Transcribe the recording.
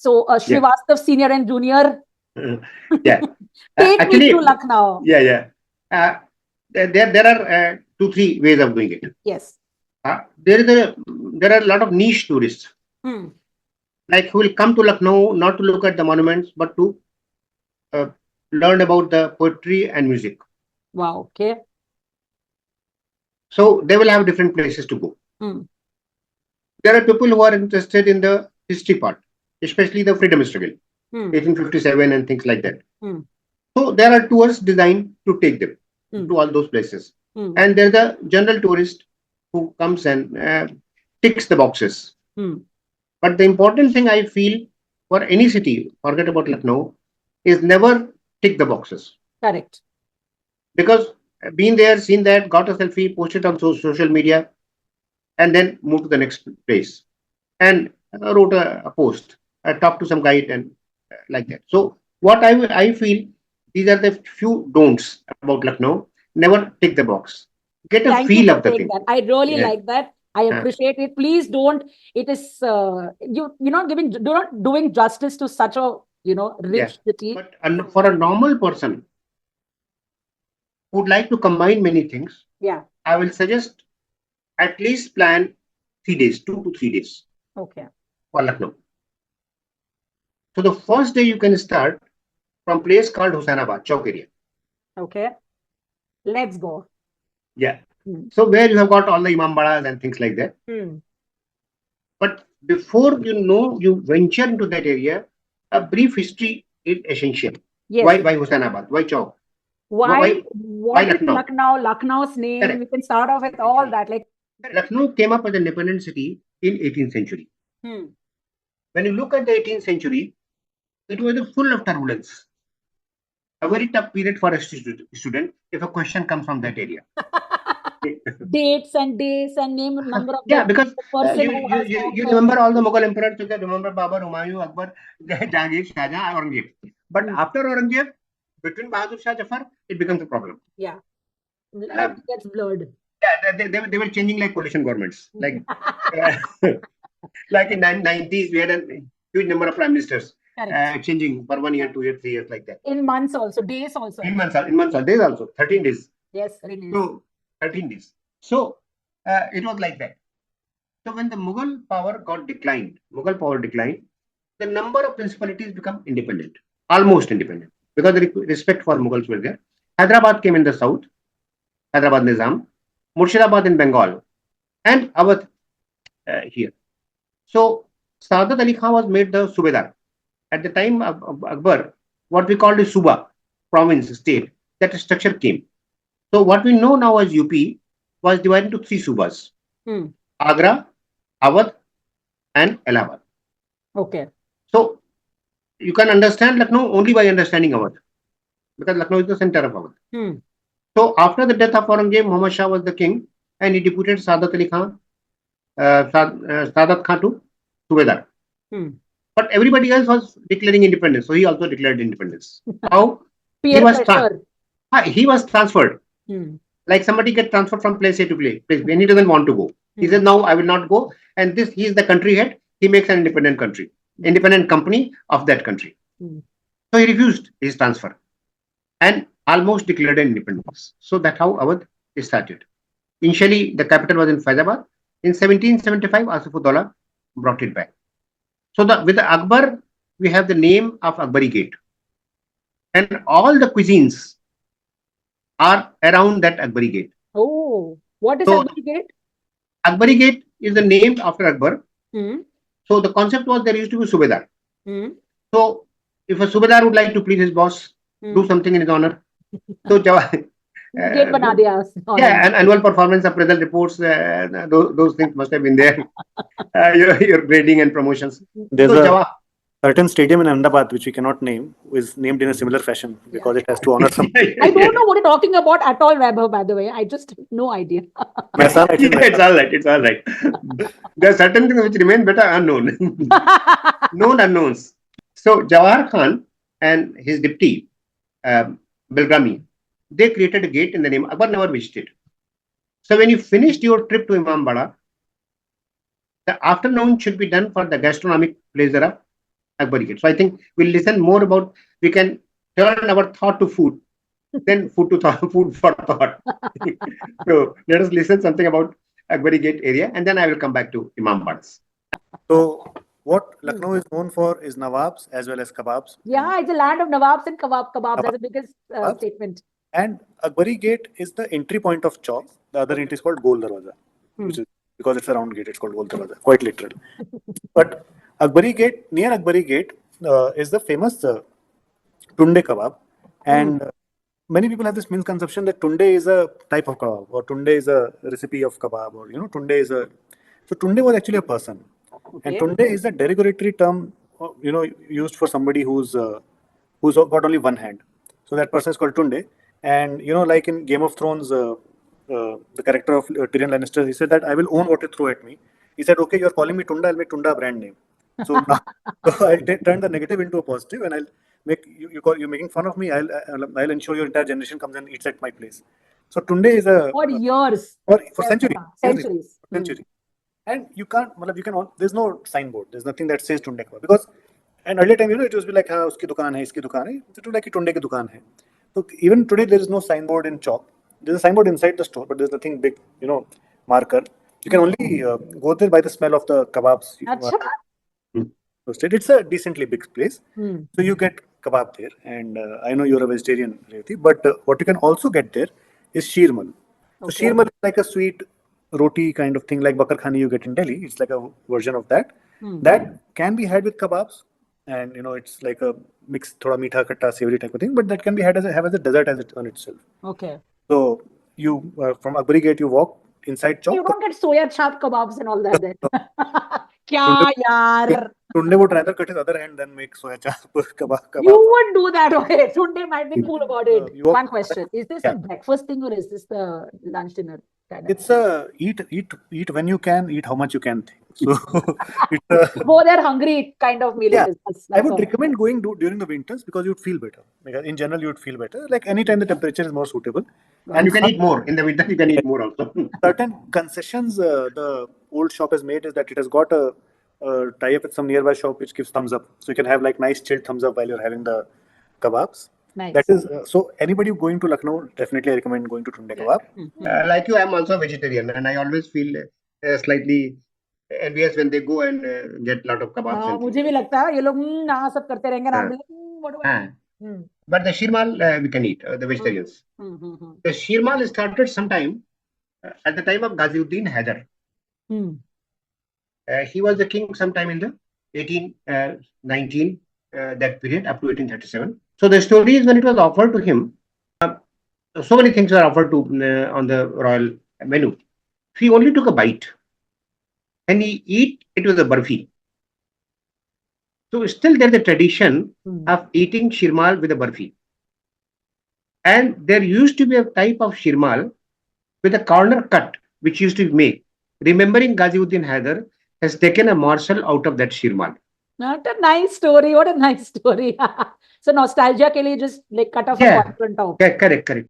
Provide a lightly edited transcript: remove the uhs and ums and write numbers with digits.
So, Yeah. Srivastav Senior and Junior, Yeah. take me Actually, to Lucknow. yeah. There are 2-3 ways of doing it. Yes. There are a lot of niche tourists, Hmm. like who will come to Lucknow not to look at the monuments, but to uh, learn about the poetry and music. Wow. Okay. So they will have different places to go. Hmm. There are people who are interested in the history part, especially the freedom struggle, Hmm. 1857 and things like that. Hmm. So there are tours designed to take them Hmm. to all those places. Hmm. And there's a general tourist who comes and ticks the boxes. Hmm. But the important thing I feel for any city, forget about Lucknow, is never tick the boxes. Correct. Because been there, seen that, got a selfie, posted on social media, and then move to the next place. And wrote a post, talked to some guide and like that. So what I feel, these are the few don'ts about Lucknow. Never tick the box. Get a Thank you feel for of the saying thing. that. I really Yeah. like that. I appreciate it. Please don't. It is you're not giving, you're not doing justice to such a Yeah. rich city. But for a normal person who would like to combine many things, Yeah. I will suggest at least plan 3 days, 2 to 3 days Okay. for Lucknow. So the first day you can start from place called Husainabad, Chowk area. Okay. Let's go. Yeah. Hmm. So where you have got all the imambadas and things like that. Hmm. But before you venture into that area, a brief history is essential. Yes. Why Husainabad? Why Chowk? Why? Why What is Lucknow? Lucknow? Lucknow's name. Correct. We can start off with all that. Like. Lucknow came up as an independent city in 18th century. Hmm. When you look at the 18th century, it was full of turbulence. A very tough period for a student if a question comes from that area. Dates and days and name and number of Yeah, the because person you, who you, has you, you conquered. remember all the Mughal emperors, you can remember Babur, Humayun, Akbar, Jahangir, Shah Jahan, Aurangzeb. But after Aurangzeb, between Bahadur Shah Jafar, it becomes a problem. Yeah. It gets blurred. Yeah, they were changing like coalition governments. Like, like in 90s, we had a huge number of prime ministers changing for 1 year, 2 years, 3 years, like that. In months also, days also. In months, days also, 13 days. Yes, 13 days. So, 13 days. So, it was like that. So, when the Mughal power declined, the number of principalities become independent, almost independent, because the respect for Mughals were there. Hyderabad came in the south, Hyderabad Nizam, Murshidabad in Bengal, and Awadh here. So, Saadat Ali Khan was made the Subedar. At the time of Akbar, what we called the Suba, province, state, that structure came. So, what we know now as UP was divided into 3 Subas: Agra, Awadh, and Allahabad. Okay. So, you can understand Lucknow only by understanding Awadh, because Lucknow is the center of Awadh. So, after the death of Aurangzeb, Muhammad Shah was the king, and he deputed Saadat Ali Khan, Saadat Khan to Subedar. But everybody else was declaring independence, so he also declared independence. How? He was transferred. Like somebody get transferred from place A to place when he doesn't want to go. He says, "No, I will not go." And he is the country head. He makes an independent country, independent company of that country. So he refused his transfer and almost declared independence. So that's how Awadh started. Initially, the capital was in Faizabad. In 1775, Asifudollah brought it back. So with the Akbar, we have the name of Akbari Gate. And all the cuisines are around that Akbari Gate. Oh, what is Akbari Gate? Akbari Gate is the name after Akbar. So the concept was there used to be Subedar. So if a Subedar would like to please his boss, do something in his honor. So Gate bana diya. Yeah, and annual performance appraisal reports, those things must have been there. Your grading and promotions. There's a certain stadium in Ahmedabad which we cannot name, is named in a similar fashion because it has to honor some. I don't know what you're talking about at all, Vaibhav, by the way. I just have no idea. It's all right. It's all right. There are certain things which remain better unknown. Known unknowns. So Jawahar Khan and his deputy, Belgrami, they created a gate in the name. Akbar never visited. So when you finished your trip to Imambara, the afternoon should be done for the gastronomic pleasure of Akbari Gate. So I think we'll listen more about, we can turn our thought to food, then food to thought, food for thought. So let us listen something about Akbari Gate area, and then I will come back to Imambadas. So what Lucknow is known for is Nawabs as well as kebabs. Yeah, it's a land of Nawabs and kebabs. That's the biggest Kebabs. statement. And Akbari Gate is the entry point of Chowk. The other entry is called Gol Darwaza, which is because it's a round gate. It's called Gol Darwaza, quite literal. But Akbari Gate, near Akbari Gate, is the famous Tundey kebab, and many people have this misconception that Tundey is a type of kebab, or Tundey is a recipe of kebab, or Tundey is a. So Tundey was actually a person, and Tundey is a derogatory term, used for somebody who's got only one hand. So that person is called Tundey, and like in Game of Thrones, the character of Tyrion Lannister, he said that I will own what you throw at me. He said, okay, you're calling me Tunda, I'll make Tunda a brand name. So now, so I'll turn the negative into a positive, and I'll make you're making fun of me. I'll ensure your entire generation comes and eats at my place. So Tundey is a For years. or for centuries. Centuries. Century. And you can't, there's no signboard. There's nothing that says Tundey kebab, because in earlier time, it was like, uski dukaan hai, iski dukaan hai. It was like Tundey ki dukaan hai. So even today, there is no signboard in Chowk. There's a signboard inside the store, but there's nothing big, marker. You can only go there by the smell of the kebabs. Roasted. It's a decently big place. So you get kebab there. And I know you're a vegetarian, Revati, but what you can also get there is Sheermal. So Sheermal is like a sweet roti kind of thing, like bakar khani you get in Delhi. It's like a version of that. That can be had with kebabs. And it's like a mixed thoda meetha khatta savory type of thing, but that can be had as a dessert on itself. Okay. So you from Akbari Gate, you walk inside Chowk. You don't get soya chap kebabs and all that then. Kya yaar? Tunde would rather cut his other hand than make soya chap kebab. You would do that, okay? Tunde might be cool about it. One question: is this a breakfast thing or is this the lunch dinner kind of? It's a eat when you can, eat how much you can thing. So it's a go there hungry kind of meal. Yeah, That's I would all. recommend going during the winters, because you'd feel better. Because in general, you'd feel better. Like anytime the temperature is more suitable. And you can eat more. In the winter, you can eat more also. Certain concessions the old shop has made is that it has got a tie-up with some nearby shop which gives thumbs up. So you can have like nice chilled thumbs up while you're having the kebabs. Nice. That is so anybody going to Lucknow, definitely I recommend going to Tundey kebab. Like you, I'm also a vegetarian, and I always feel slightly envious when they go and get a lot of kebabs. हाँ, मुझे भी लगता है ये लोग सब करते रहेंगे ना what do I do? But the Sheermal we can eat, the vegetarians. The Sheermal started sometime at the time of Ghaziuddin Haider. He was the king sometime in the 1819, that period up to 1837. So the story is when it was offered to him, so many things were offered to on the royal menu. He only took a bite, and he eat it with a barfi. So still there's a tradition of eating Sheermal with a barfi. And there used to be a type of Sheermal with a corner cut, which used to be made. Remembering Ghaziuddin Haider has taken a morsel out of that Sheermal. What a nice story. What a nice story. So nostalgia ke liye just like cut off a part on top. Correct.